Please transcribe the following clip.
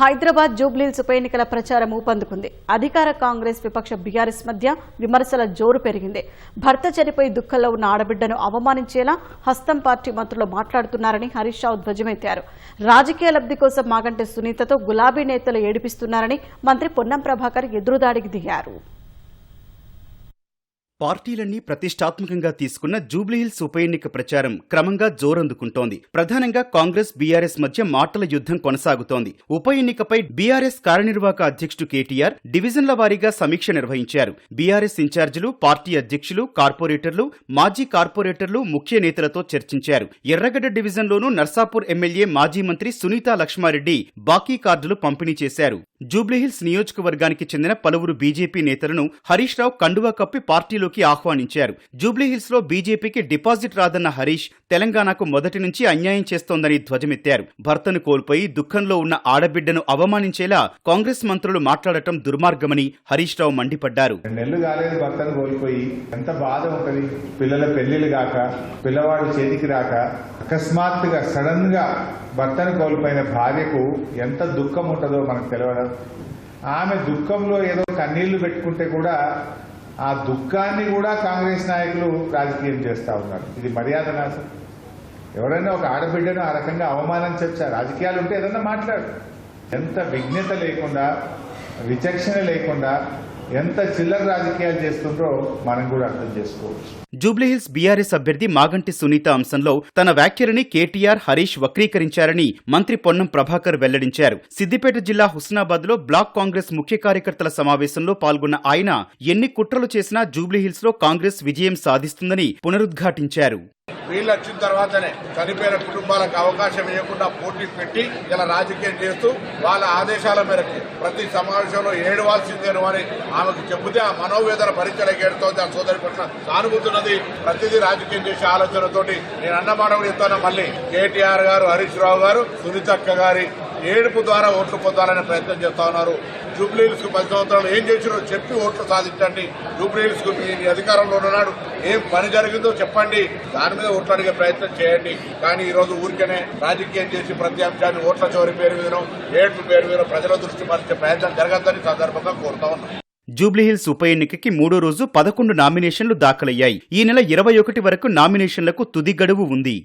హైదరాబాద్ జూబ్లీహిల్స్ ఉప ఎన్నికల ప్రచారం ఊపందుకుంది. అధికార కాంగ్రెస్ విపక్ష బీఆర్ఎస్ మధ్య విమర్శల జోరు పెరిగింది. భర్త చనిపోయి దుఃఖంలో ఉన్న ఆడబిడ్డను అవమానించేలా హస్తం పార్టీ మంత్రులు మాట్లాడుతున్నారని హరీష్ రావు ధ్వజమెత్తారు. రాజకీయ లబ్ధి కోసం మాగంటి సునీతతో గులాబీ నేతలు ఏడిపిస్తున్నారని మంత్రి పొన్నం ప్రభాకర్ ఎదురుదాడికి దిగారు. పార్టీలన్నీ ప్రతిష్టాత్మకంగా తీసుకున్న జూబ్లీహిల్స్ ఉప ఎన్నిక ప్రచారం క్రమంగా జోరందుకుంటోంది. ప్రధానంగా కాంగ్రెస్ బీఆర్ఎస్ మధ్య మాటల యుద్ధం కొనసాగుతోంది. ఉప ఎన్నికపై బీఆర్ఎస్ కార్యనిర్వాహక అధ్యక్షుడు కేటీఆర్ డివిజన్ల వారీగా సమీక్ష నిర్వహించారు. బీఆర్ఎస్ ఇన్ఛార్జీలు, పార్టీ అధ్యక్షులు, కార్పొరేటర్లు, మాజీ కార్పొరేటర్లు, ముఖ్య నేతలతో చర్చించారు. ఎర్రగడ్డ డివిజన్లోనూ నర్సాపూర్ ఎమ్మెల్యే మాజీ మంత్రి సునీతా లక్ష్మారెడ్డి బాకీ కార్డులు పంపిణీ చేశారు. జూబ్లీహిల్స్ నియోజకవర్గానికి చెందిన పలువురు బీజేపీ నేతలను హరీష్ రావు కండువా కప్పి పార్టీలోకి ఆహ్వానించారు. జూబ్లీహిల్స్ లో బీజేపీకి డిపాజిట్ రాదన్న హరీష్ తెలంగాణకు మొదటి నుంచి అన్యాయం చేస్తోందని ధ్వజమెత్తారు. భర్తను కోల్పోయి దుఃఖంలో ఉన్న ఆడబిడ్డను అవమానించేలా కాంగ్రెస్ మంత్రులు మాట్లాడటం దుర్మార్గమని హరీష్ రావు మండిపడ్డారు. భర్తను కోల్పోయి ఎంత బాధ ఉంటది. పిల్లల పెళ్లిళ్ళు కాక, పిల్లవాడు చేతికి రాక, అకస్మాత్తుగా సడన్ గా భర్తను కోల్పోయిన భార్యకు ఎంత దుఃఖం ఉంటుందో మనకు తెలియడం. ఆమె దుఃఖంలో ఏదో కన్నీళ్లు పెట్టుకుంటే కూడా ఆ దుఃఖాన్ని కూడా కాంగ్రెస్ నాయకులు రాజకీయం చేస్తా ఉన్నారు. ఇది మర్యాద నాశం. ఎవరైనా ఒక ఆడబిడ్డను ఆ రకంగా అవమానించొచ్చా? రాజకీయాలు ఉంటే ఏదన్నా మాట్లాడు. ఎంత విజ్ఞత లేకుండా, విచక్షణ లేకుండా ఎంత చిల్లర రాజకీయాలు చేస్తుండ్రో మనం కూడా అర్థం చేసుకోవచ్చు. జూబ్లీహిల్స్ బీఆర్ఎస్ అభ్యర్థి మాగంటి సునీత అంశంలో తన వ్యాఖ్యలని కేటీఆర్, హరీష్ వక్రీకరించారని మంత్రి పొన్నం ప్రభాకర్ వెల్లడించారు. సిద్దిపేట జిల్లా హుస్నాబాద్ లో బ్లాక్ కాంగ్రెస్ ముఖ్య కార్యకర్తల సమావేశంలో పాల్గొన్న ఆయన ఎన్ని కుట్రలు చేసినా జూబ్లీహిల్స్ లో కాంగ్రెస్ విజయం సాధిస్తుందని పునరుద్ఘాటించారు. వీళ్ళు వచ్చిన తర్వాతనే చనిపోయిన కుటుంబాలకు అవకాశం ఇవ్వకుండా పోటీ పెట్టి ఇలా రాజకీయం చేస్తూ వాళ్ళ ఆదేశాల మేరకు ప్రతి సమావేశంలో ఏడవాల్సిందేను అని ఆమెకు చెబితే ఆ మనోవేదన భరించలేకేడుతోంది. ఆ సోదరి పట్ల సానుభూతున్నది. ప్రతిదీ రాజకీయం చేసే ఆలోచనతోటి నేను అన్నమాట కూడా చెప్తాను. మళ్ళీ కేటీఆర్ గారు, హరీష్ రావు గారు, సునీతక్క గారి ఏడుపు ద్వారా ఓట్లు పొందాలనే ప్రయత్నం చేస్తా ఉన్నారు. జూబ్లీహిల్స్ కు 10 సంవత్సరాలు ఏం చేసినో చెప్పి ఓట్లు సాధించండి. జూబ్లీహిల్స్ కు మీ అధికారంలో ఉన్నాడు, ఏం పని జరిగిందో చెప్పండి, దాని మీద ఓట్లు అడిగే ప్రయత్నం చేయండి. కానీ ఈ రోజు ఊరికనే రాజకీయం చేసి ప్రతి అంశాన్ని ఓట్ల చోరీ పేరు మీదనో, ఏడ్పు పేరు మీద ప్రజల దృష్టి మరించే ప్రయత్నం జరగద్దని సందర్భంగా కోరుతా ఉన్నాం. జూబ్లీహిల్స్ ఉప ఎన్నికకి 3వ రోజు 11 నామినేషన్లు దాఖలయ్యాయి. ఈ నెల 21 వరకు నామినేషన్లకు తుది గడువు ఉంది.